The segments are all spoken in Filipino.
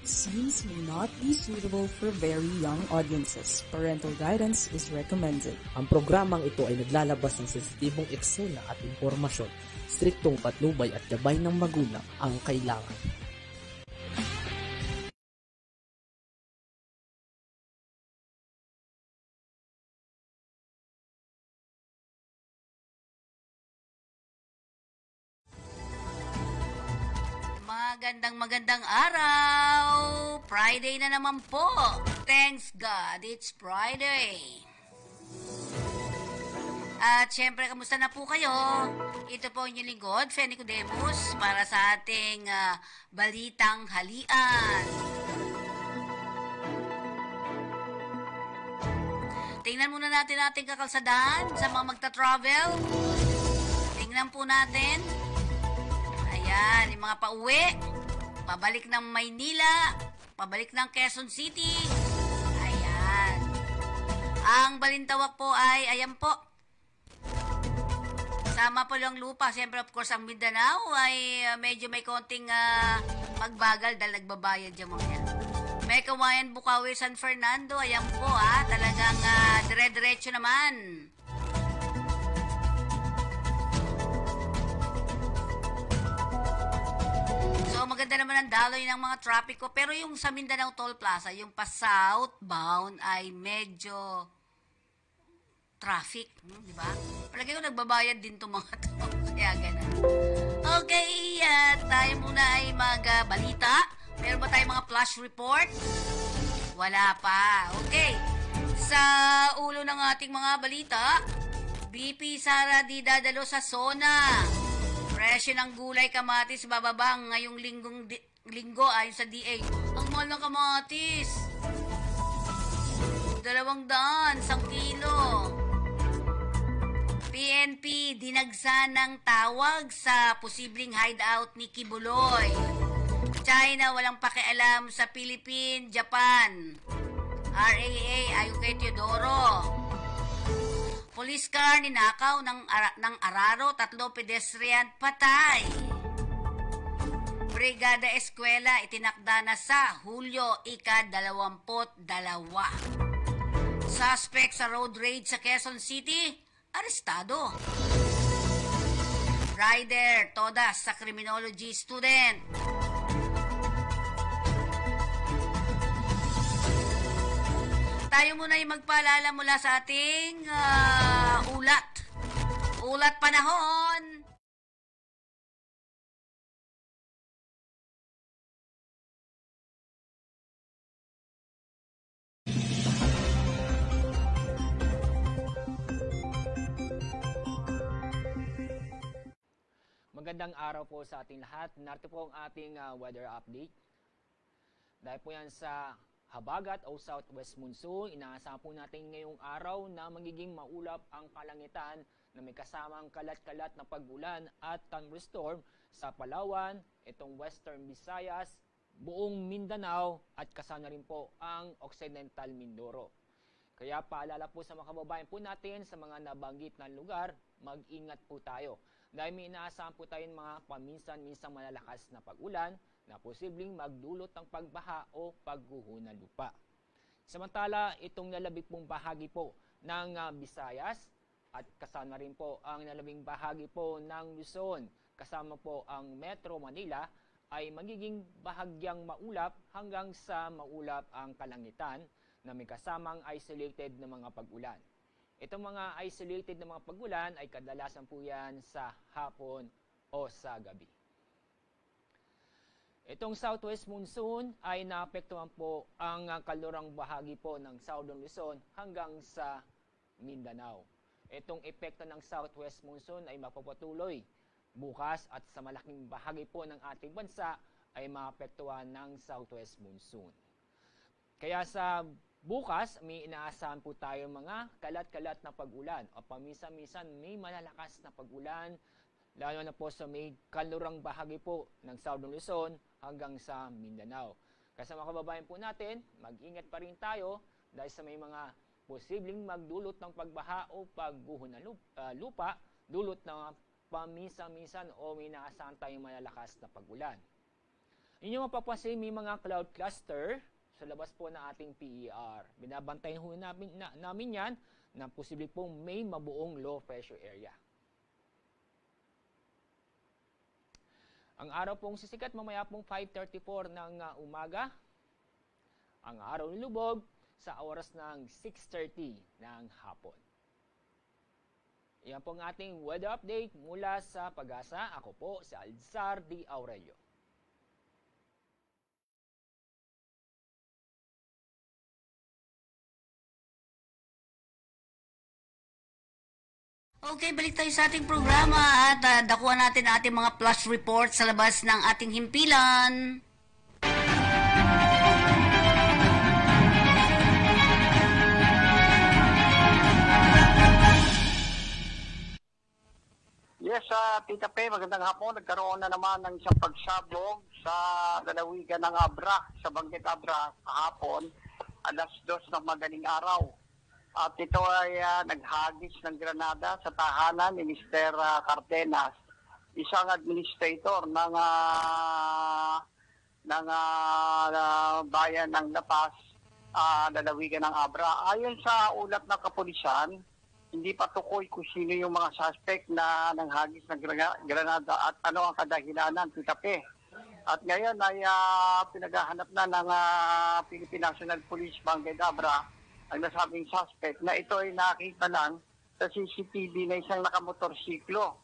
Scenes may not be suitable for very young audiences. Parental guidance is recommended. Ang programang ito ay naglalabas ng sensitibong eksena at impormasyon. Striktong patnubay at gabay ng magulang ang kailangan. Magandang araw! Friday na naman po. Thanks God, it's Friday. At syempre, kamusta na po kayo? Ito po inyong lingkod, Fenny Codemus, para sa ating balitang halian. Tingnan muna natin ating kakalsadaan sa mga magta-travel. Tingnan po natin. Ayan, yung mga pauwi, pabalik ng Maynila, pabalik ng Quezon City. Ayan. Ang balintawak po ay, ayan po, sama po lang lupa. Siyempre, of course, ang Mindanao ay medyo may konting magbagal dahil nagbabayad yung mga yan. May Kawayan, Bukawi, San Fernando, ayan po talagang dire-diretso naman. So, maganda naman ang daloy ng mga trapiko. Pero yung sa Mindanao Toll Plaza, yung pa southbound ay medyo traffic. Di ba? Palagay ko nagbabayad din itong mga to. Kaya ganun. Okay, tayo muna ay mag-balita. Meron ba tayong mga flash report? Wala pa. Okay. Sa ulo ng ating mga balita, BP Sara di dadalo sa SONA. Presyo ng gulay kamatis bababang ngayong linggo ayon sa DA. Ang mahal ng kamatis. 200, 1 kilo. PNP dinagsa ng tawag sa posibleng hideout ni Kibuloy. China walang pakialam sa Philippines, Japan. RAA ayon kay Teodoro. Police car ninakaw ng Araro, 3 pedestrian patay. Brigada Eskwela itinakda na sa Hulyo, ika-22. Suspect sa road rage sa Quezon City, arestado. Rider, todas sa criminology student. Tayo muna ay magpaalala mula sa ating ulat. Ulat panahon. Magandang araw po sa ating lahat. Narito po ang ating weather update. Dahil po yan sa habagat o southwest monsoon, inaasahan po natin ngayong araw na magiging maulap ang kalangitan na may kasamang kalat-kalat na pag-ulan at thunderstorm sa Palawan, itong Western Visayas, buong Mindanao at kasama rin po ang Occidental Mindoro. Kaya paalala po sa mga kababayan po natin sa mga nabanggit na lugar, mag-ingat po tayo. Dahil may inaasahan po tayong mga paminsan-minsang malalakas na pag-ulan na posibleng magdulot ng pagbaha o pagguho ng lupa. Samantala, itong nalabing pong bahagi po ng Visayas at kasama rin po ang nalabing bahagi po ng Luzon, kasama po ang Metro Manila, ay magiging bahagyang maulap hanggang sa maulap ang kalangitan na may kasamang isolated na mga pag-ulan. Itong mga isolated na mga pag-ulan ay kadalasan po yan sa hapon o sa gabi. Itong southwest monsoon ay naapektuhan po ang kalurang bahagi po ng Southern Luzon hanggang sa Mindanao. Itong epekto ng southwest monsoon ay mapapatuloy bukas at sa malaking bahagi po ng ating bansa ay maapektuhan ng southwest monsoon. Kaya sa bukas, may inaasahan po tayo mga kalat-kalat na pag-ulan o paminsan-minsan may malalakas na pag-ulan, lalo na po sa may kalurang bahagi po ng Southern Luzon hanggang sa Mindanao. Kaya sa mga kababayan po natin, mag-ingat pa rin tayo dahil sa may mga posibleng magdulot ng pagbaha o pagguho ng lupa, dulot ng paminsan-minsan o may inaasahan tayong malalakas na pag-ulan. Yun yung mapapansin, may mga cloud cluster sa labas po ng ating PER. Binabantayan ho namin yan na posible pong may mabuong low pressure area. Ang araw pong sisikat mamaya pong 5:34 ng umaga. Ang araw lulubog sa oras ng 6:30 ng hapon. Yan po ang ating weather update mula sa Pag-asa. Ako po si Alzar D. Aurelio. Okay, balik tayo sa ating programa at dakuha natin ang ating mga flash report sa labas ng ating himpilan. Yes, Tita Pe, magandang hapon. Nagkaroon na naman ng isang pagsabog sa lalawigan ng Abra, sa Banggit Abra, kahapon, 2:00 ng madaling araw. At ito ay naghagis ng granada sa tahanan ni Mr. Cardenas, isang administrator ng bayan ng Lapas, lalawigan ng Abra. Ayon sa ulat ng kapulisan, hindi pa tukoy kung sino yung mga suspect na nanghagis ng granada at ano ang kadahilanan, Tita Pe. At ngayon ay pinaghahanap na ng Philippine National Police Banggit Abra ang nasabing suspect na ito ay nakita lang sa CCTV na isang nakamotorsiklo.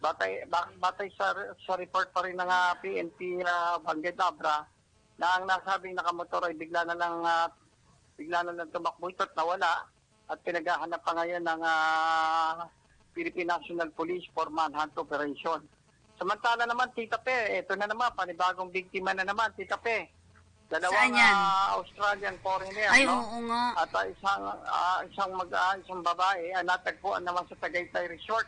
Batay sa report pa rin ng PNP Banggit Abra na ang nasabing nakamotor ay bigla na lang tumakbo ito at nawala at pinaghahanap pa ngayon ng Philippine National Police for manhunt operation. Samantala naman, Tita Pe, ito na naman, panibagong biktima na naman, Tita Pe. Dalawang Australian foreigner, ay, no? Oo nga. At isang babae natagpuan naman sa Tagaytay Resort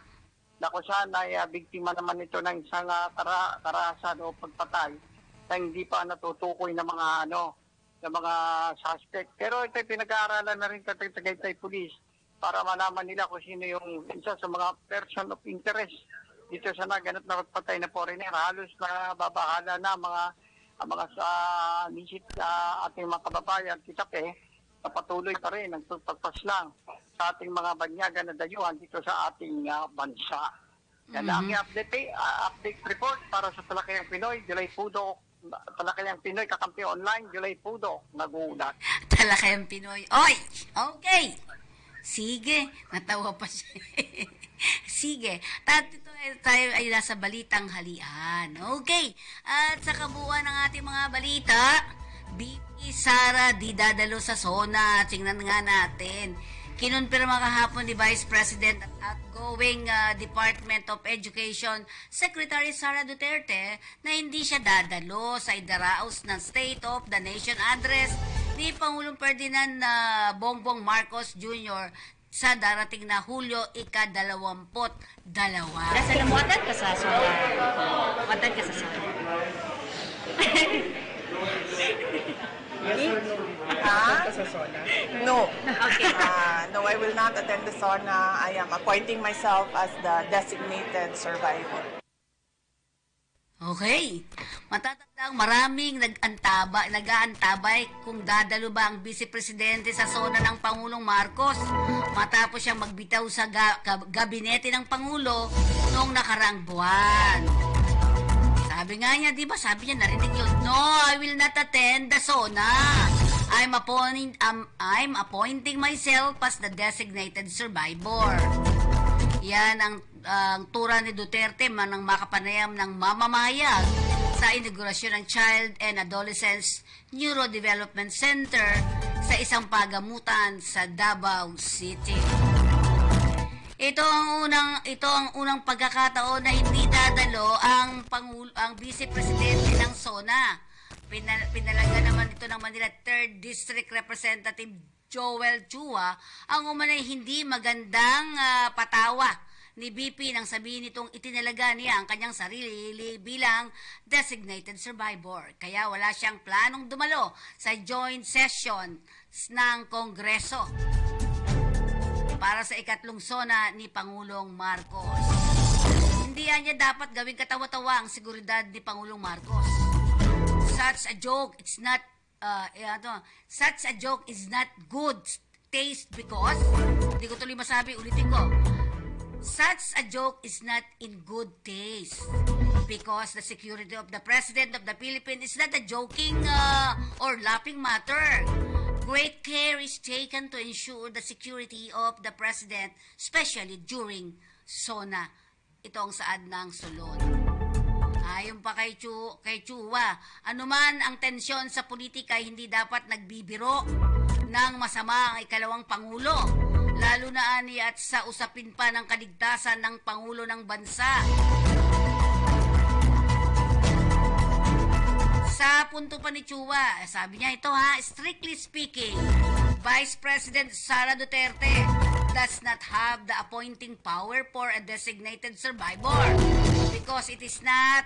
na kung saan ay biktima naman ito ng isang karahasan o pagpatay na hindi pa natutukoy ng mga suspect. Pero ito pinag-aaralan na rin sa Tagaytay Police para malaman nila kung sino yung isa sa mga person of interest dito sa naganap na pagpatay na foreigner. Halos na babahala na mga nisit sa ating mga kababayan, Tita Pe, na patuloy pa rin ang pagpaslang sa ating mga banyagan na dayuhan dito sa ating bansa. Yan ang update report para sa Talakayang Pinoy, July Pudo, Talakayang Pinoy Kakampi Online, July Pudo, nagulat. Talakayang Pinoy. Oy! Okay! Sige, natawa pa siya. Sige, tayo ay nasa balitang halian. Okay, at sa kabuuan ng ating mga balita, BP Sara di dadalo sa SONA. Tingnan nga natin. Kinonfirma kahapon ni Vice President at outgoing Department of Education Secretary Sara Duterte na hindi siya dadalo sa idaraos ng State of the Nation Address ni Pangulong Ferdinand Bongbong Marcos Jr. sa darating na Hulyo ika-22. Nasa namuatan ka sa SONA. Muatan ka sa SONA. No. Okay. No, I will not attend the SONA. I am appointing myself as the designated survivor. Okay. Matatandang maraming nag-aantabay kung dadalo ba ang Vice Presidente sa SONA ng Pangulong Marcos matapos siyang magbitaw sa gabinete ng Pangulo noong nakaraang buwan. Sabi nga niya, di ba? Sabi niya, narinig yun, no, I will not attend the SONA. I'm appointing myself as the designated survivor. Yan ang tura ni Duterte ng makapanayam ng mamamayag sa inaugurasyon ng Child and Adolescents Neurodevelopment Center sa isang pagamutan sa Davao City. Ito ang unang pagkakataon na hindi dadalo ang Vice Presidente ng SONA. Pinalaga naman ito ng Manila 3rd District Representative Joel Chua ang umanay hindi magandang patawa ni BP nang sabihin nitong itinalaga niya ang kanyang sarili bilang designated survivor. Kaya wala siyang planong dumalo sa joint session ng Kongreso para sa ikatlong SONA ni Pangulong Marcos. Hindi niya dapat gawing katawa-tawa ang seguridad ni Pangulong Marcos. such a joke, it's not, such a joke is not good taste because, hindi ko tuloy masabi, ulitin ko. Such a joke is not in good taste because the security of the President of the Philippines is not a joking or laughing matter. Great care is taken to ensure the security of the President, especially during SONA. Ito ang saad ng sulod. Ayon pa kay Chua, anuman ang tensyon sa politika hindi dapat nagbibiro ng masama ang ikalawang Pangulo, lalo na ani at sa usapin pa ng kaligtasan ng Pangulo ng bansa. Sa punto pa ni Chua, sabi niya ito strictly speaking, Vice President Sara Duterte does not have the appointing power for a designated survivor because it is not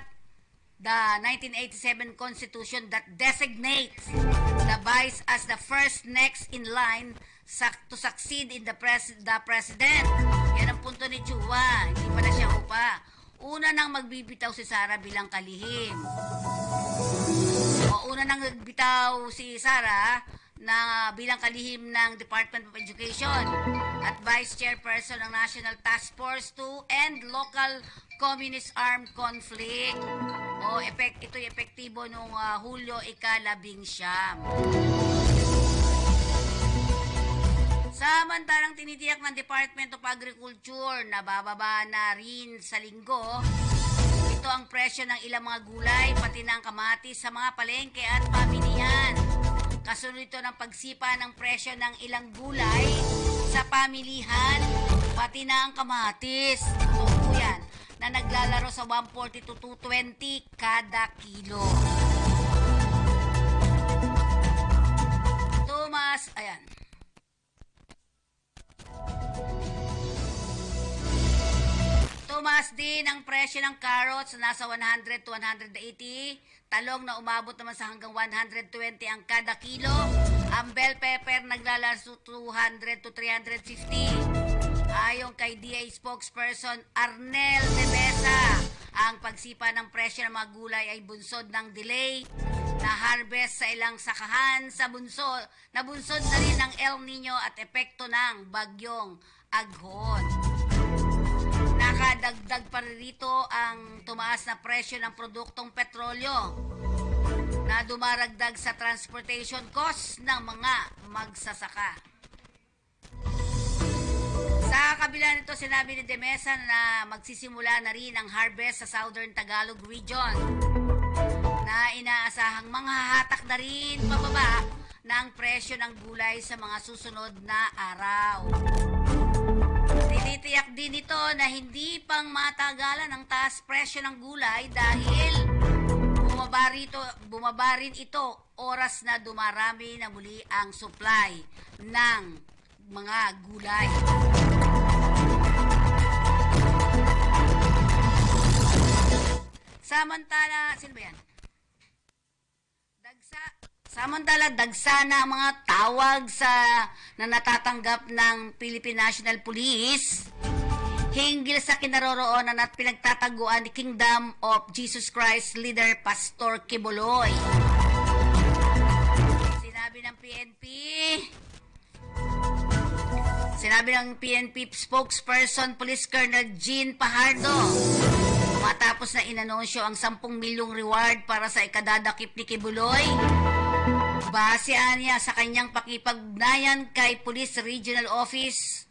the 1987 Constitution that designates the vice as the first next in line to succeed in the president. Yan ang punto ni Chua. Hindi pala siya upa. Una nang magbibitaw si Sara bilang kalihim. Una nang nagbitaw si Sara na bilang kalihim ng Department of Education at Vice Chairperson ng National Task Force to End Local Communist Armed Conflict. Ito'y epektibo noong Hulyo 19. Samantalang tinitiyak ng Department of Agriculture na bababa na rin sa linggo ito ang presyo ng ilang mga gulay pati ng kamatis sa mga palengke at pamilihan. Kasunod ito ng pagsipa ng presyo ng ilang gulay sa pamilihan pati na ang kamatis. So, yan, na naglalaro sa 140 to 220 kada kilo. Tumaas din ang presyo ng carrots na nasa 100 to 180. Talong na umabot naman sa hanggang 120 ang kada kilo. Ang bell pepper naglalaro 200 to 350. Ayon kay DA spokesperson Arnel de Mesa, ang pagsipa ng presyo ng mga gulay ay bunsod ng delay na harvest sa ilang sakahan sa bunsod. Nabunsod na rin ng El Nino at epekto ng bagyong Aghon. Nakadagdag pa rito ang tumaas na presyo ng produktong petrolyo na dumaragdag sa transportation costs ng mga magsasaka. Sa kabila nito, sinabi ni De Mesa na magsisimula na rin ang harvest sa Southern Tagalog Region na inaasahang manghahatak na rin pababa ng presyo ng gulay sa mga susunod na araw. Tinitiyak din ito na hindi pang matagalan ang taas presyo ng gulay dahil bumaba rin ito oras na dumarami na muli ang supply ng mga gulay. Samantala, dagsa na ang mga tawag na natatanggap ng Philippine National Police hinggil sa kinaroroonan at pinagtataguan ni Kingdom of Jesus Christ leader Pastor Kibuloy. Sinabi ng PNP spokesperson Police Colonel Jean Pajardo, matapos na inanunsyo ang 10 milyong reward para sa ikadadakip ni Kibuloy, base niya sa kanyang pakipagnayan kay Police Regional Office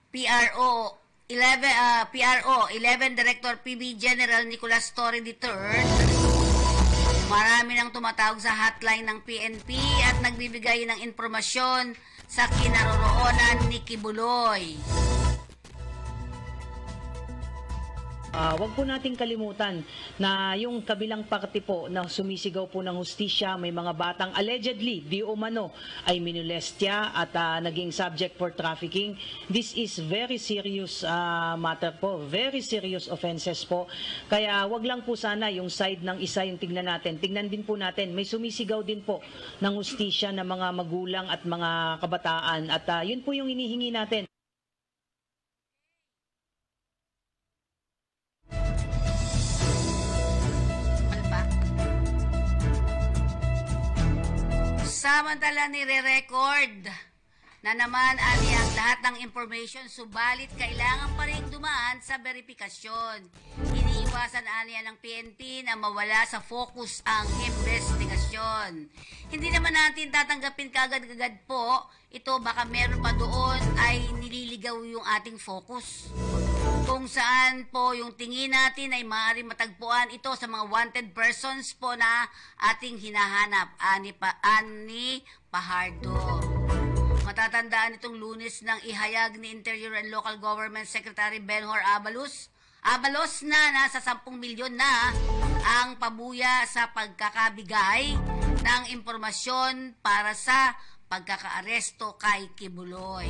PRO 11 Director PB General Nicolas Torre III. Marami nang tumatawag sa hotline ng PNP at nagbibigay ng impormasyon sa kinaroroonan ni Kibuloy. Huwag po nating kalimutan na yung kabilang parte po na sumisigaw po ng hustisya, may mga batang allegedly, di umano, ay minolestya at naging subject for trafficking. This is very serious matter po, very serious offenses po. Kaya wag lang po sana yung side ng isa yung tignan natin. Tignan din po natin, may sumisigaw din po ng hustisya ng mga magulang at mga kabataan at yun po yung hinihingi natin. Samantala nire-record na naman ani ang lahat ng information, subalit kailangan pa rin dumaan sa verifikasyon. Iniiwasan aniya ng PNP na mawala sa focus ang investigasyon. Hindi naman natin tatanggapin kagad-agad po. Ito baka meron pa doon ay nililigaw yung ating focus. Kung saan po yung tingin natin ay maaaring matagpuan ito sa mga wanted persons po na ating hinahanap. Ani Pajardo. Matatandaan itong Lunes nang ihayag ni Interior and Local Government Secretary Benhur Abalos na nasa 10 milyon na ang pabuya sa pagkakabigay ng impormasyon para sa pagkakaaresto kay Kibuloy.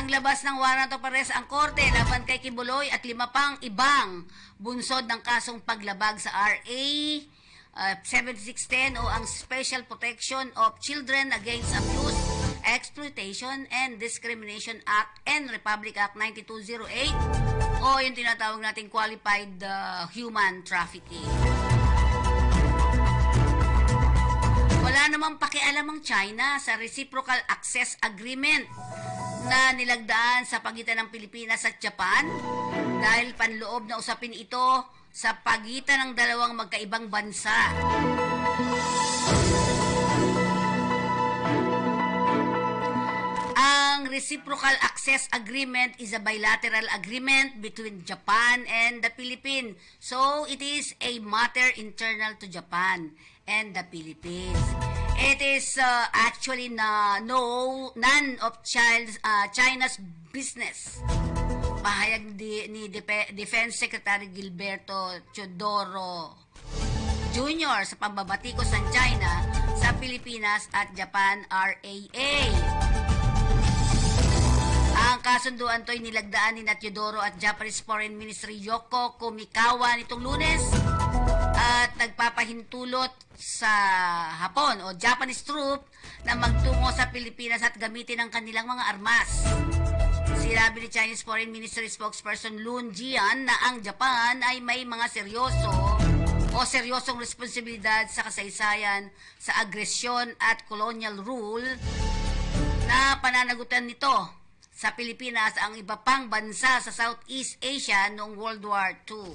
Naglabas ng warrant of arrest ang korte laban kay Kibuloy at 5 pang ibang bunsod ng kasong paglabag sa RA 7610 o ang Special Protection of Children Against Abuse, Exploitation and Discrimination Act and Republic Act 9208 o yung tinatawag nating Qualified Human Trafficking. Wala namang pakialam ang China sa Reciprocal Access Agreement na nilagdaan sa pagitan ng Pilipinas at Japan dahil panloob na usapin ito sa pagitan ng dalawang magkaibang bansa. Ang Reciprocal Access Agreement is a bilateral agreement between Japan and the Philippines. So, it is a matter internal to Japan and the Philippines. It is actually none of China's business. Pahayag ni Defense Secretary Gilberto Teodoro Jr. sa pambabatikos ng China sa Pilipinas at Japan RAA. Ang kasunduan to'y nilagdaan ni Teodoro at Japanese Foreign Ministry Yoko Komikawa nitong Lunes at nagpapahintulot sa Hapon o Japanese troop na magtungo sa Pilipinas at gamitin ang kanilang mga armas. Sinabi ni Chinese Foreign Ministry spokesperson Lun Jian na ang Japan ay may mga seryosong responsibilidad sa kasaysayan sa agresyon at colonial rule na pananagutan nito sa Pilipinas ang iba pang bansa sa Southeast Asia noong World War II.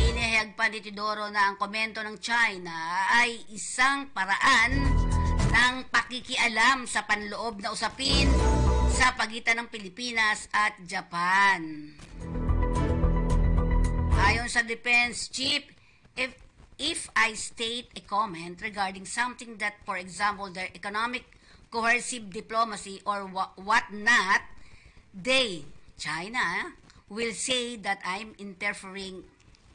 Inihayag pa ni Teodoro na ang komento ng China ay isang paraan ng pakikialam sa panloob na usapin sa pagitan ng Pilipinas at Japan. Ayon sa Defense Chief, if I state a comment regarding something that, for example, their economic coercive diplomacy or what not, they, China, will say that I'm interfering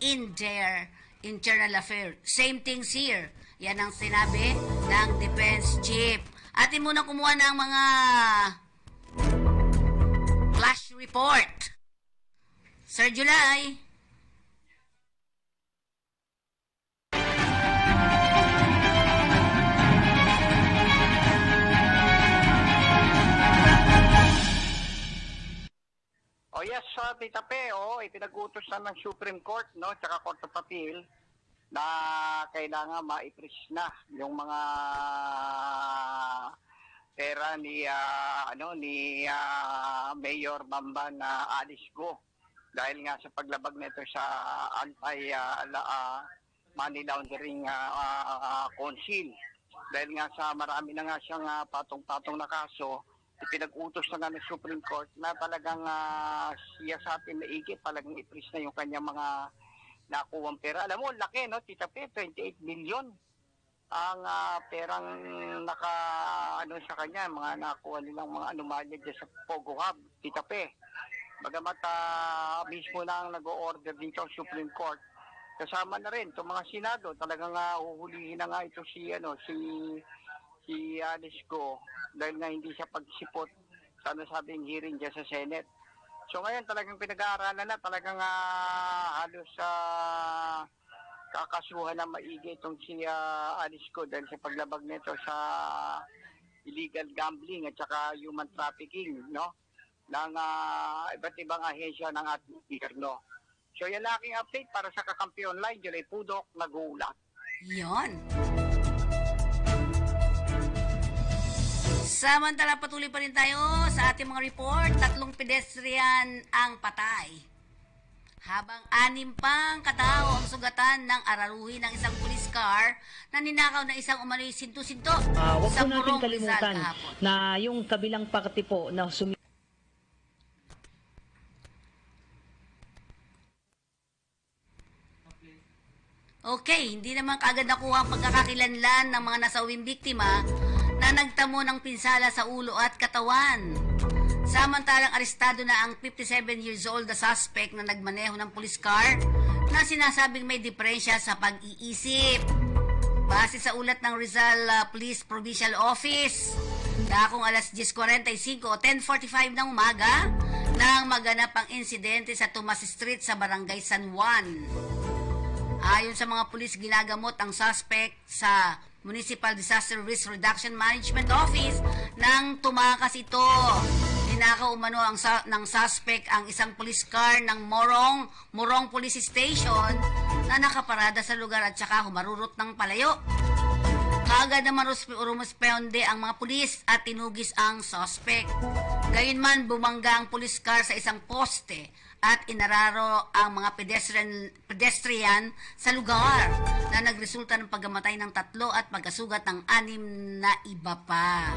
in their internal affairs. Same things here. Yan ang sinabi ng Defense Chief. Atin muna kumuha ng mga flash report. Sir July. Oh yes, Tita Pe, ipinag-utos na ng Supreme Court, no, tsaka Court of Appeal na kailangan ma-freeze na yung mga pera ni Mayor Bamban Alice Go dahil nga sa paglabag nito sa money laundering council. Dahil nga sa marami na nga siyang patong-patong na kaso, ipinag-utos na nga ng Supreme Court na talagang siya sa atin maigit, talagang i-freeze na yung kanyang mga nakuwang pera. Alam mo, laki, no, Tita Pe, 28 million ang perang sa kanya, mga nakuha nilang mga anomalya dyan sa Pogo Hub, Tita Pe. Bagamat mismo na ang nag-o-order dito ang Supreme Court, kasama na rin itong mga Senado, talagang uhulihin na nga ito si Alice Go dahil nga hindi siya pagsipot sa nasabing hearing dyan sa Senate. So ngayon talagang pinag-aaralan na, talagang halos kakasuhan na maigi itong si Alice Go dahil sa paglabag nito sa illegal gambling at saka human trafficking, no? Ng iba't ibang ahensya ng ating gobyerno. So yan ang aking update para sa Kakampi Online. July Pudok, nag-uulat. Yon. Samantala, patuloy pa rin tayo sa ating mga report. 3 pedestrian ang patay. Habang 6 pang katao ang sugatan ng araruhi ng isang police car na ninakaw na isang umano'y sinto-sinto Huwag sa po natin Morong, Rizal kalimutan kahapon. na yung kabilang pakti po na Okay, hindi naman kaagad nakuha ang pagkakakilanlan ng mga nasawing biktima na nagtamo ng pinsala sa ulo at katawan. Samantalang arestado na ang 57 years old na suspect na nagmaneho ng police car na sinasabing may diferensya sa pag-iisip. Base sa ulat ng Rizal Police Provincial Office, dakong alas 10:45 o 10:45 ng umaga nang maganap ang insidente sa Tomas Street sa Barangay San Juan. Ayon sa mga pulis, ginagamot ang suspect sa Municipal Disaster Risk Reduction Management Office nang tumakas ito. Ninakaw umano ng suspect ang isang police car ng Morong Police Station na nakaparada sa lugar at saka humarurot ng palayo. Kaagad naman rumusponde ang mga pulis at tinugis ang suspect. Gayunman, bumangga ang police car sa isang poste at inararo ang mga pedestrian sa lugar na nagresulta ng pagkamatay ng 3 at pagkasugat ng 6 na iba pa.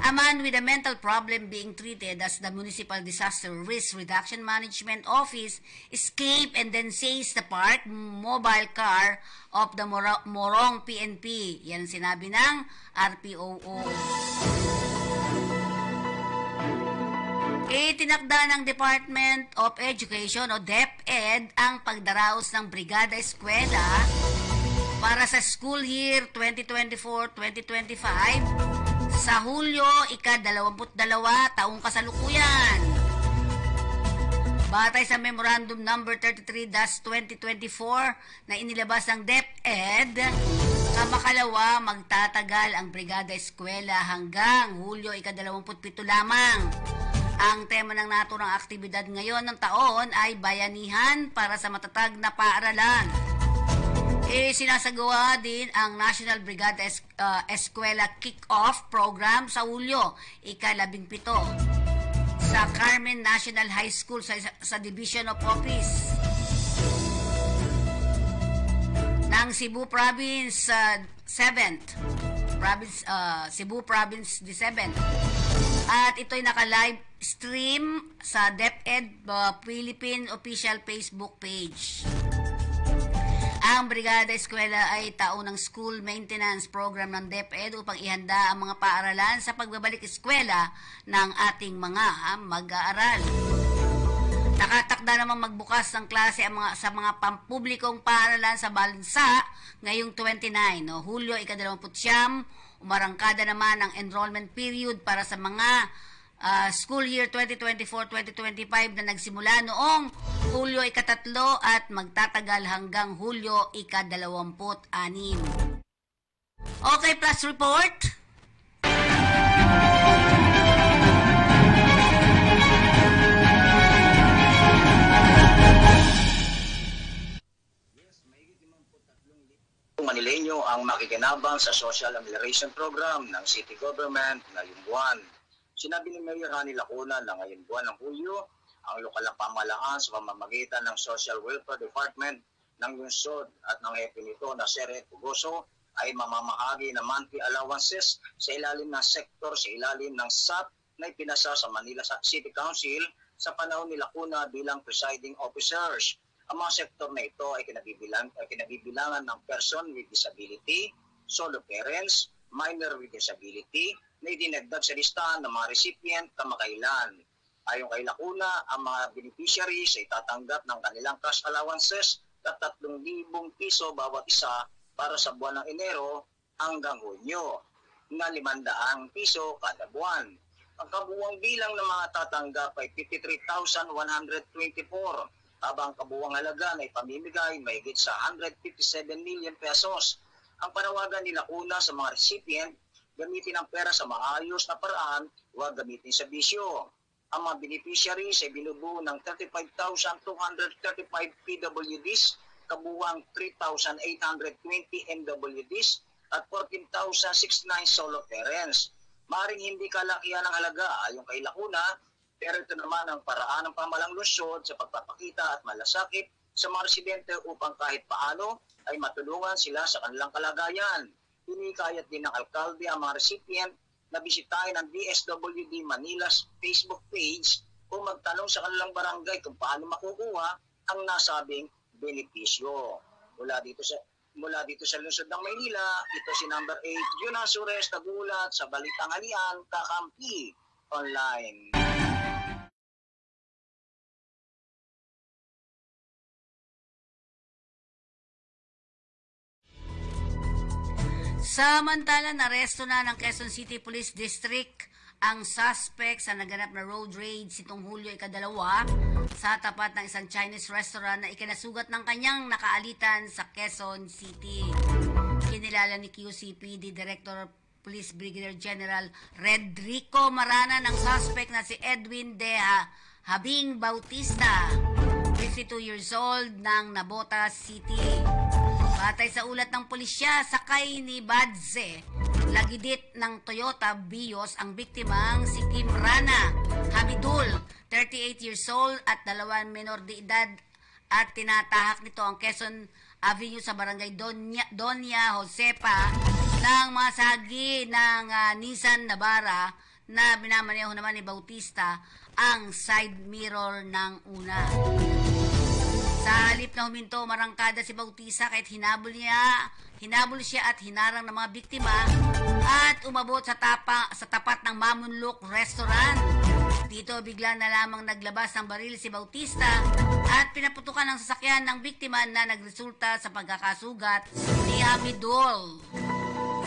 A man with a mental problem being treated as the Municipal Disaster Risk Reduction Management Office escaped and then seized the parked mobile car of the Morong PNP. Yan sinabi ng RPOO. Itinakda ng Department of Education o DepEd ang pagdaraos ng Brigada Eskwela para sa school year 2024-2025 sa Hulyo, ika-22 taong kasalukuyan. Batay sa Memorandum Number 33-2024 na inilabas ng DepEd, kamakalawa magtatagal ang Brigada Eskwela hanggang Hulyo, ika-27 lamang. Ang tema ng naturang aktibidad ngayon ng taon ay bayanihan para sa matatag na paaralan. Sinasagawa din ang National Brigada Eskwela Kick-Off Program sa Hulyo, ika-17 sa Carmen National High School sa Division of Office ng Cebu Province 7th Cebu Province the 7th. At ito'y naka-live stream sa DepEd Philippine official Facebook page. Ang Brigada Eskwela ay taunang school maintenance program ng DepEd upang ihanda ang mga paaralan sa pagbabalik eskwela ng ating mga mag-aaral. Nakatakda namang magbukas ng klase sa mga pampublikong paaralan sa bansa ngayong 29, Hulyo, ika-29. Umarangkada naman ang enrollment period para sa mga school year 2024-2025 na nagsimula noong Hulyo ika-3 at magtatagal hanggang Hulyo ika-26. Okay, plus report. Manileño ang makikinabang sa Social Amelioration Program ng City Government ngayong buwan. Sinabi ni Mayor Rani Lacuna na ngayong buwan ng Hulyo, ang lokal na pamahalaan sa pamamagitan ng Social Welfare Department ng lungsod at ng hepe nito na Seret Pugoso ay mamamahagi ng monthly allowances sa ilalim ng sektor sa ilalim ng SAP na ipinasa sa Manila City Council sa panahon ni Lacuna bilang presiding officers. Ang mga sektor na ito ay kinabibilangan ng person with disability, solo parents, minor with disability, na idinagdag sa listahan ng mga recipient kamakailan. Ayon kay Lacuna, ang mga beneficiaries ay tatanggap ng kanilang cash allowances na 3,000 piso bawat isa para sa buwan ng Enero hanggang Hunyo, na 500 piso kada buwan. Ang kabuuang bilang ng mga tatanggap ay 53,124, habang kabuuang halaga na ipamimigay mahigit sa 157 million pesos. Ang panawagan ni Lacuna sa mga recipient gamitin ang pera sa maayos na paraan, huwag gamitin sa bisyo. Ang mga beneficiaries ay binubuo ng 35,235 PWDs, kabuwang 3,820 MWDs at 14,069 solo parents. Maring hindi kalakihan ng halaga ayon kay Lacuna, pero ito naman ang paraan ng pamahalang lungsod sa pagpapakita at malasakit sa mga residente upang kahit paano ay matulungan sila sa kanilang kalagayan. Hinikayat din ng alkalde ang mga recipient na bisitahin ang DSWD Manila's Facebook page o magtanong sa kanilang barangay kung paano makukuha ang nasabing benepisyo. Mula dito sa lungsod ng Maynila, ito si number 8, Yuna Sures, nagulat sa Balitang Halian, Kakampi Online. Samantala, naresto na ng Quezon City Police District ang suspect sa naganap na road raid sitong Hulyo 2 sa tapat ng isang Chinese restaurant na ikinasugat ng kanyang nakaalitan sa Quezon City. Kinilala ni QCPD Director Police Brigadier General Redrico Marana ng suspect na si Edwin De Habing Bautista, 52 years old, ng Navotas City. Batay sa ulat ng pulisya, sakay ni Badze Lagidit ng Toyota Vios ang biktimang si Kim Rana Hamidul, 38 years old at 2 menor de edad, at tinatahak nito ang Quezon Avenue sa barangay Doña Josepa ng mga sagi ng Nissan Navara na binamaneho naman ni Bautista ang side mirror ng una. Sa halip na huminto, marangkada si Bautista kahit hinabol siya at hinarang ng mga biktima at umabot sa tapat ng Mamunluk Restaurant. Dito bigla na lamang naglabas ng baril si Bautista at pinaputukan ng sasakyan ng biktima na nagresulta sa pagkakasugat ni Hamidul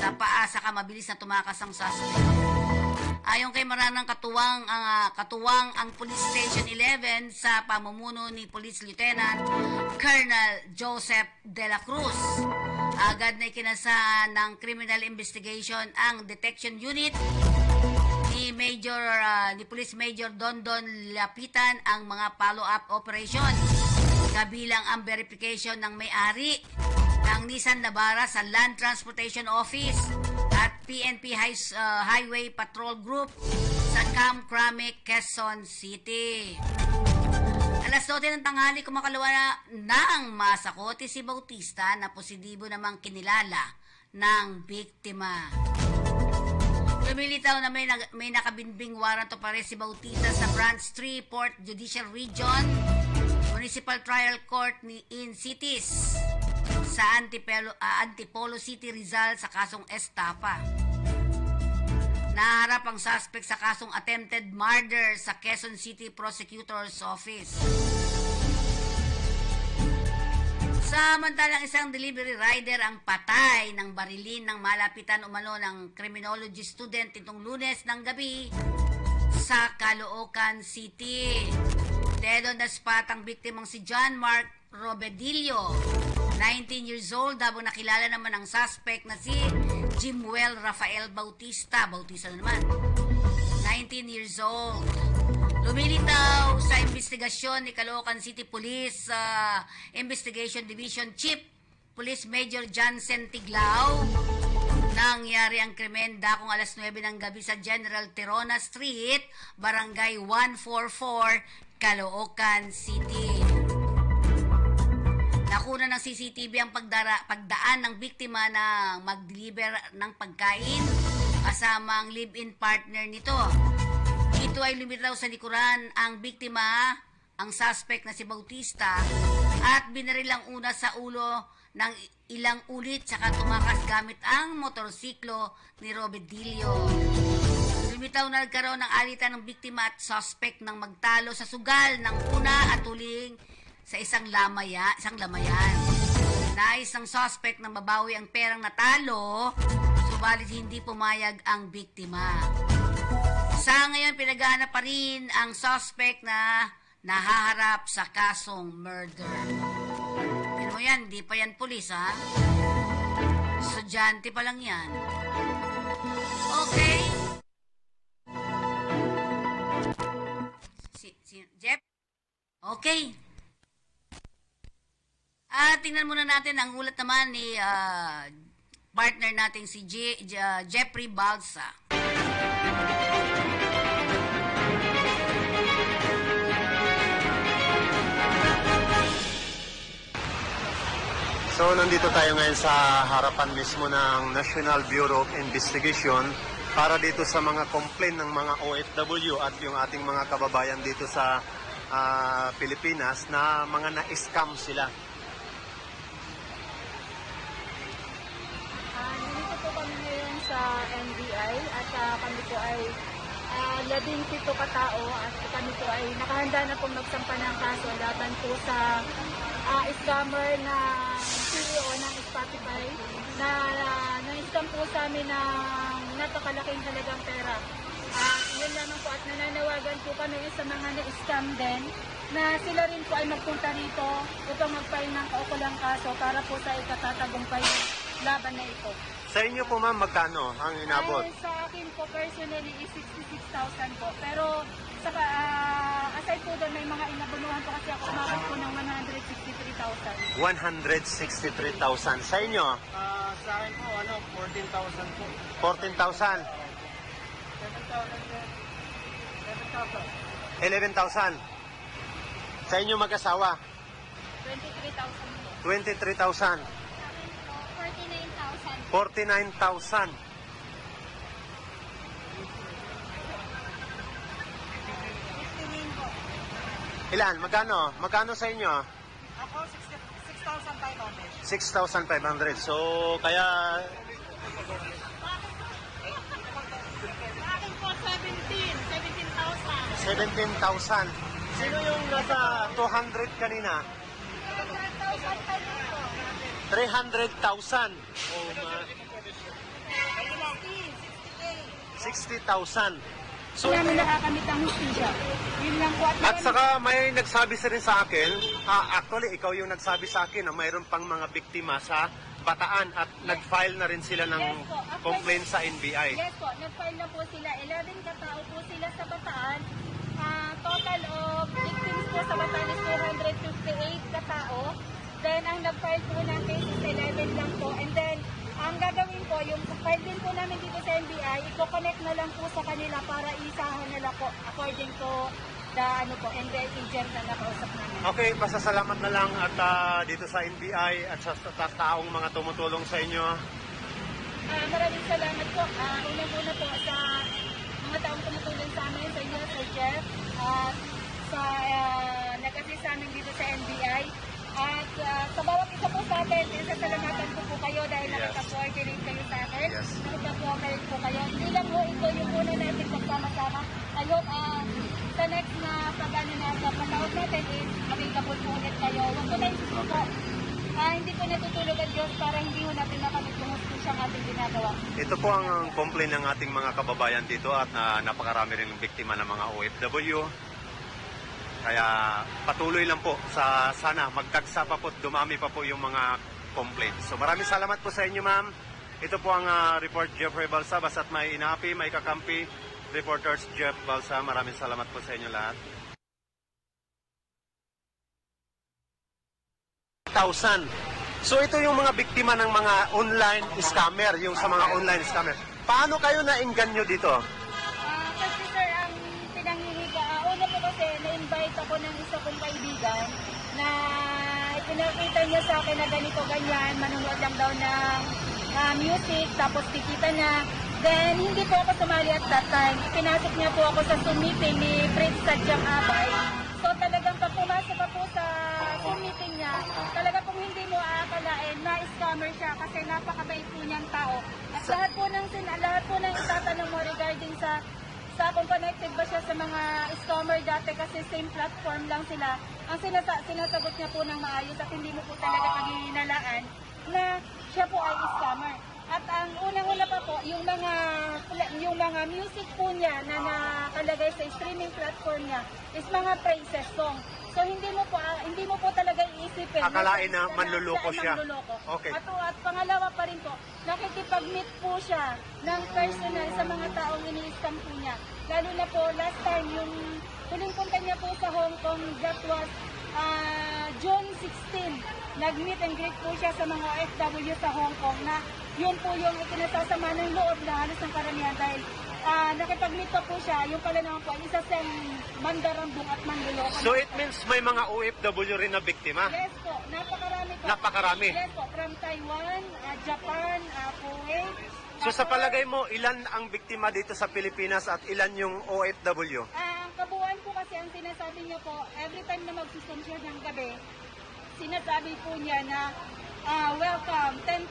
sa paa, saka mabilis na tumakas ang suspect. Ayon kay Maranang, katuwang ang Police Station 11 sa pamumuno ni Police Lieutenant Colonel Joseph De La Cruz. Agad na ikinasa ng Criminal Investigation ang Detection Unit ni Police Major Dondon Lapitan ang mga follow-up operation, kabilang ang verification ng may-ari ng Nissan Navara sa Land Transportation Office at PNP Highway Patrol Group sa Camp Crame, Quezon City. Alas 12 ng tanghali, kumakalawa ng masakote si Bautista na positibo namang kinilala ng biktima. Lumilitaw na may nakabinbing warrant of arrest si Bautista sa Branch 3 Port Judicial Region Municipal Trial Court in Cities sa Antipolo City, Rizal sa kasong estapa. Naharap ang suspect sa kasong attempted murder sa Quezon City Prosecutor's Office. Samantalang isang delivery rider ang patay ng barilin ng malapitan umano ng criminology student itong Lunes ng gabi sa Caloocan City. Dead on the spot ang biktimang si John Mark Robedillo, 19 years old, habang nakilala naman ang suspect na si Jimuel Rafael Bautista na naman, 19 years old. Lumilitaw sa investigasyon ni Caloocan City Police Investigation Division Chief Police Major Jansen Tiglao, nangyari ang krimen dakong alas 9 ng gabi sa General Tirona Street, Barangay 144, Caloocan City. Nakuna ng CCTV ang pagdaan ng biktima na mag-deliver ng pagkain kasama ang live-in partner nito. Ito ay lumitaw sa likuran ang biktima, ang suspect na si Bautista, at binaril ang una sa ulo ng ilang ulit saka tumakas gamit ang motorsiklo ni Robedillo. Lumitaw na nagkaroon ng alitan ng biktima at suspect nang magtalo sa sugal ng una at huling sa isang lamayan. Nais ng suspect na mabawi ang perang natalo, subalit hindi pumayag ang biktima. Sa ngayon, pinaghahanap pa rin ang suspect na nahaharap sa kasong murder. Tignan mo yan, di pa yan pulis, ha? Estudyante pa lang yan. Okay. Si Jeff? Okay. Tingnan muna natin ang ulat naman ni partner nating si Jeffrey Balsa. So, nandito tayo ngayon sa harapan mismo ng National Bureau of Investigation para dito sa mga complaint ng mga OFW at yung ating mga kababayan dito sa Pilipinas na mga na-scam sila. Nandito po kami ngayon sa NBI at kami po ay 17 katao at kami po ay nakahanda na pong magsampa ng kaso laban po sa scammer na CEO ng Spotify na na-scam po sa amin ng napakalaking halagang pera. Yun lamang po at nananawagan po kami sa mga na-scam din na sila rin po ay magpunta rito upang mag-file ng kaukulang kaso para po sa ikatatagumpay laban na ito. Sa inyo po ma'am, magkano ang inabot? Sa akin po personally is 66,000 po. Pero aside po doon may mga inabunuhan po kasi ako umabot po ng 163,000. 163,000. Sa inyo? Sa akin po, 14,000 po. 14,000? 11,000. Sa inyo mag-asawa? 23,000. 23,000. 49,000. Ilan? Magkano? Magkano sa inyo? Ako, 6,500. 6,500. So, kaya... Sa akin po 17,000. 17,000. Sino yung nasa 200 kanina? 300,000. Oh, 60,000. So, namin nakakamit ang hustisya. Yun lang po. At saka may nagsabi sa rin sa akin, actually ikaw yung nagsabi sa akin na mayroon pang mga biktima sa Bataan at nag-file na rin sila ng complaint sa NBI. Yes po, nag-file na po sila. 11 katao po sila sa Bataan. Total of victims po sa Bataan is 258 katao. Then, ang nag-file po ng case is 11 lang po. And then, ang gagawin po, yung file din po namin dito sa NBI, i-connect na lang po sa kanila para isahan nila po according to the NBI agent na nakausap namin. Okay, pasasalamat na lang at dito sa NBI at sa taong mga tumutulong sa inyo. Maraming salamat po. Unang-una po sa mga taong tumutulong sa amin, sa inyo, Sir Jeff, sa nag-assist sa amin dito sa NBI. At sa bawat isa po sa atin, sasalamatan ko kayo dahil nakaka-coordinate kayo sa akin. Nakaka-cooperate po kayo. Hindi lang po ito yung una natin magsama-sama. Ayun, sa next na pag-ano na sa pataot natin is available po ulit kayo. Huwag ko na isusuko. Hindi po natutulog ang Diyos para hindi ho natin makamit yung siyang ating ginagawa. Ito po ang complaint ng ating mga kababayan dito at napakarami rin ng biktima ng mga OFW. Kaya patuloy lang po sa sana magdagsa pa po, dumami pa po yung mga complaints. So maraming salamat po sa inyo ma'am. Ito po ang report Jeffrey Balsa, basta't may inapi, may kakampi. Reporters Jeff Balsa, maraming salamat po sa inyo lahat. 1,000. So ito yung mga biktima ng mga online scammer, yung sa mga online scammer. Paano kayo na-engganyo dito? Kasi sir, ang pinanghihiga, una po kasi na-invite ako ng isa kong kaibigan na pinakita niya sa akin na ganito ganyan, manunood lang daw ng music, tapos kikita na. Then, hindi po ako sumali at that time. Pinasok niya po ako sa Zoom meeting ni Prince Sadyang Abay. So talagang pag pumasok ako sa Zoom meeting niya, talaga kung hindi mo aakalain na scammer siya kasi napakabait po niyang tao. At lahat po ng itatanong mo regarding sa kung connected ba siya sa mga scammer dati kasi same platform lang sila. Ang sinasagot niya po ng maayos at hindi mo po talaga paghihinalaan na siya po ay scammer. At ang unang-una pa po, yung mga music po niya na nakalagay sa streaming platform niya is mga praises song. So hindi mo po talaga iisipin. Akalain na manluloko siya. Manluloko. Okay. At pangalawa pa rin po, nakikipag-meet po siya ng personal sa mga taong ini-scam po niya. Lalo na po last time yung huling punta niya po sa Hong Kong, that was June 16. Nag-meet and greet po siya sa mga OFW sa Hong Kong na yun po yung ikinasasama ng loob na halos ng karamihan dahil nakipag-meet pa po siya, yung pala naman po ay isa siyang mandarambong at manluloko. So it means may mga OFW rin na biktima? Yes po, napakarami po. Napakarami? Yes po, from Taiwan, Japan, Kuwait. So sa palagay mo, ilan ang biktima dito sa Pilipinas at ilan yung OFW? Ang kabuuan po kasi ang sinasabi niya po, every time na magsusum siya ng gabi, sinasabi po niya na welcome, 10,000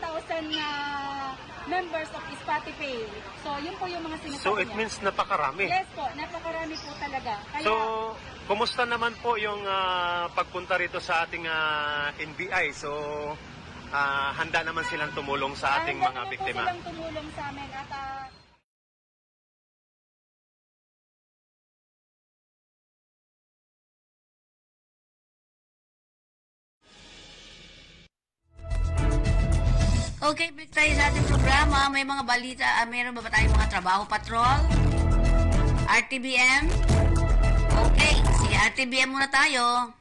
members of Spotify. So, yun po yung mga sinasabi niya. So, it means napakarami? Yes po, napakarami po talaga. Kaya, so, kumusta naman po yung pagpunta rito sa ating NBI? So, handa naman silang tumulong sa ating mga biktima? Handa naman po silang tumulong sa amin at Okay, balik tayo sa ating programa. May mga balita, meron ba tayong mga trabaho patrol? RTBM? Okay, sige, RTBM muna tayo.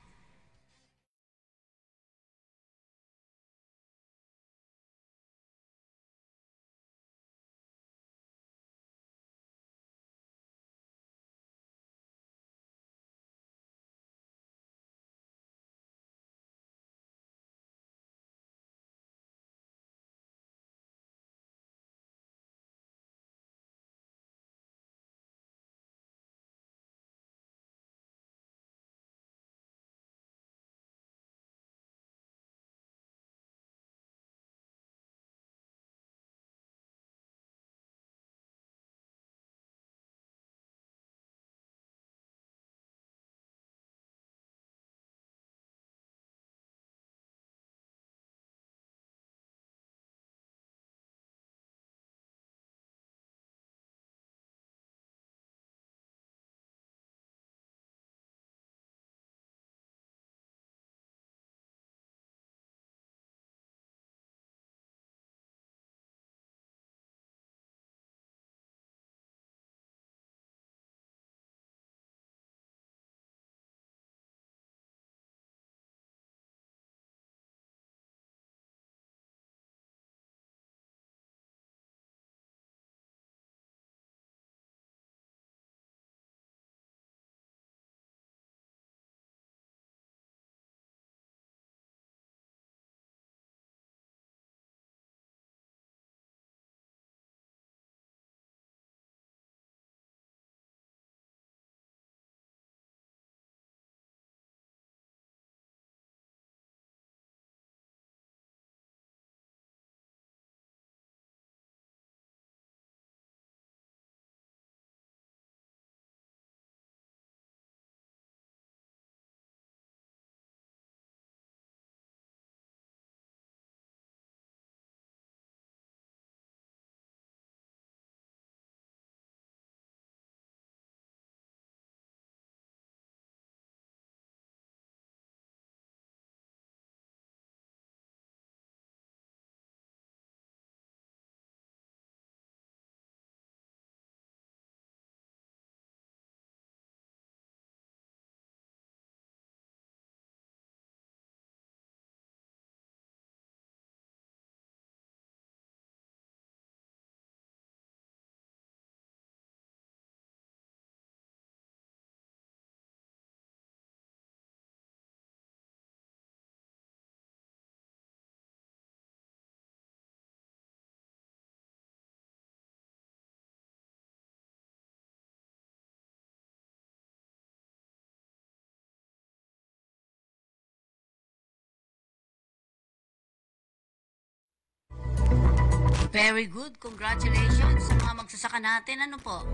Very good. Congratulations sa mga magsasaka natin. Ano po?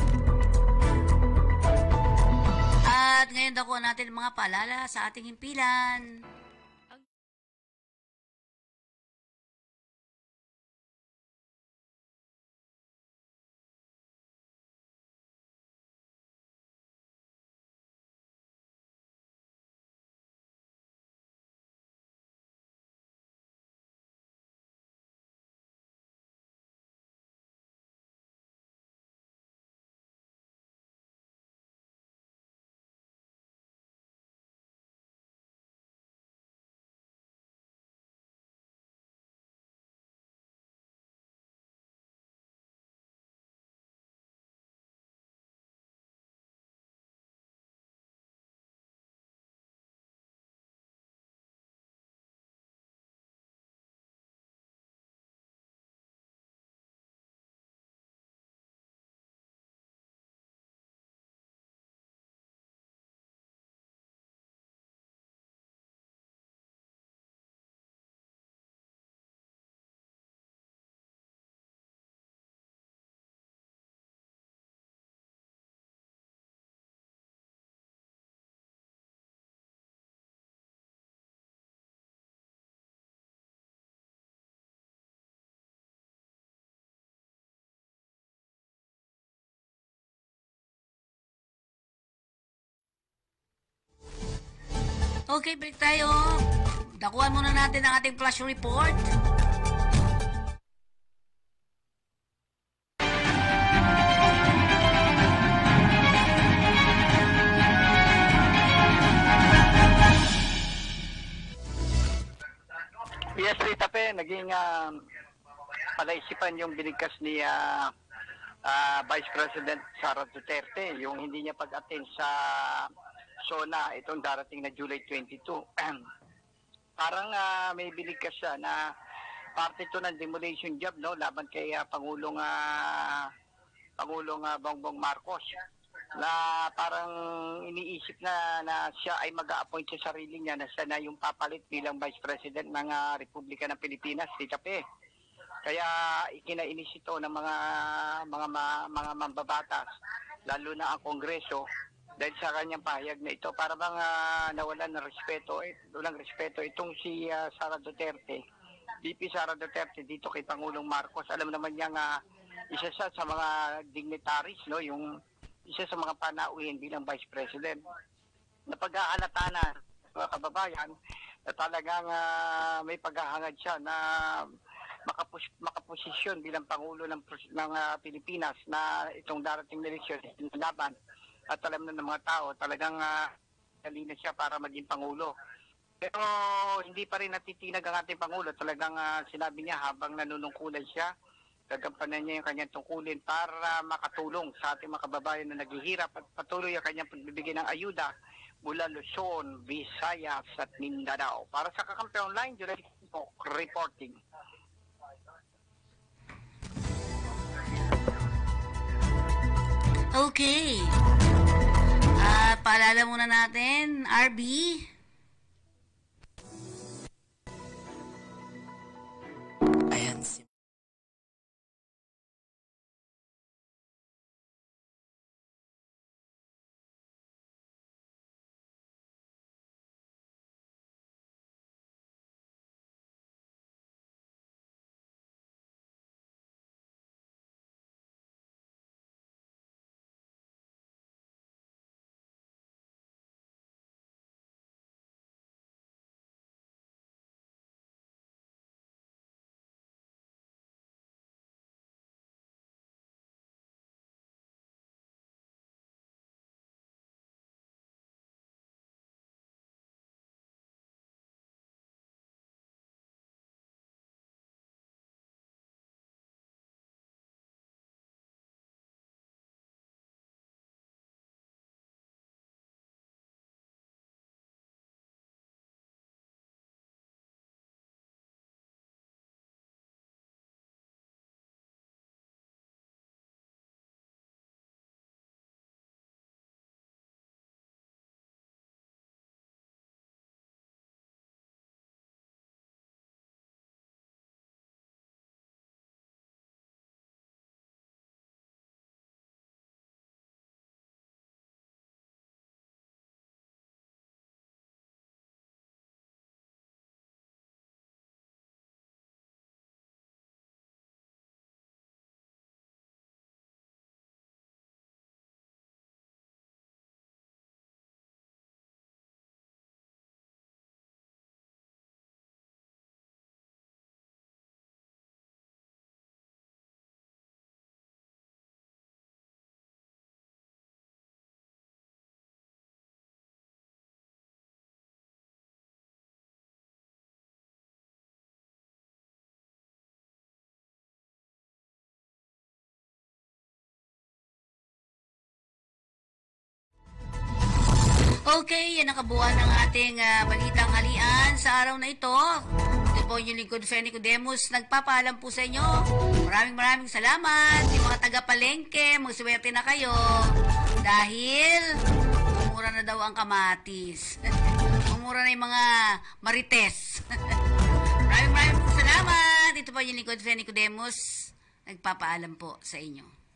At ngayon dako natin mga paalala sa ating himpilan. Okay, balik tayo. Dakuhan muna natin ang ating flash report. Yes, Rita Pe, naging palaisipan yung binigkas ni Vice President Sara Duterte, yung hindi niya pag-attend sa SONA itong darating na July 22. Parang may binigkas siya na parte ito ng demolition job, no, laban kay Pangulong Bongbong Marcos, na parang iniisip na siya ay mag-a-appoint sa sarili niya na siya na yung papalit bilang Vice President ng Republika ng Pilipinas, Tita Pe. Kaya ikinainis ito ng mga mambabatas, lalo na ang Kongreso, dahil sa kanyang pahayag na ito. Para bang nawalan ng respeto, walang respeto itong si Sara Duterte, VP Sara Duterte dito kay Pangulong Marcos. Alam naman niya isa siya sa mga dignitaries, no, yung isa sa mga panauhin bilang Vice President. Napag-aalata na mga kababayan na talagang may paghahangad siya na makaposisyon bilang Pangulo ng Pilipinas na itong darating na eleksyon laban. At alam na ng mga tao, talagang halina siya para maging Pangulo. Pero hindi pa rin natitinag ang ating Pangulo. Talagang sinabi niya habang nanunungkulan siya, gagampanan niya yung kanyang tungkulin para makatulong sa ating mga kababayan na naghihirap at patuloy ang kanyang pagbibigay ng ayuda mula Luzon, Visayas at Mindanao. Para sa Kakampi Online, July po, reporting. Okay. Paalala muna natin, RB. Ayan si Okay, yan ang kabuuan ng ating balitang halian sa araw na ito. Ito po yung lingkod Feni Nicodemus. Nagpapaalam po sa inyo. Maraming salamat. Yung mga taga-palengke, magswerte na kayo. Dahil mura na daw ang kamatis. Mura na yung mga marites. maraming salamat. Ito po yung lingkod Feni Nicodemus. Nagpapaalam po sa inyo.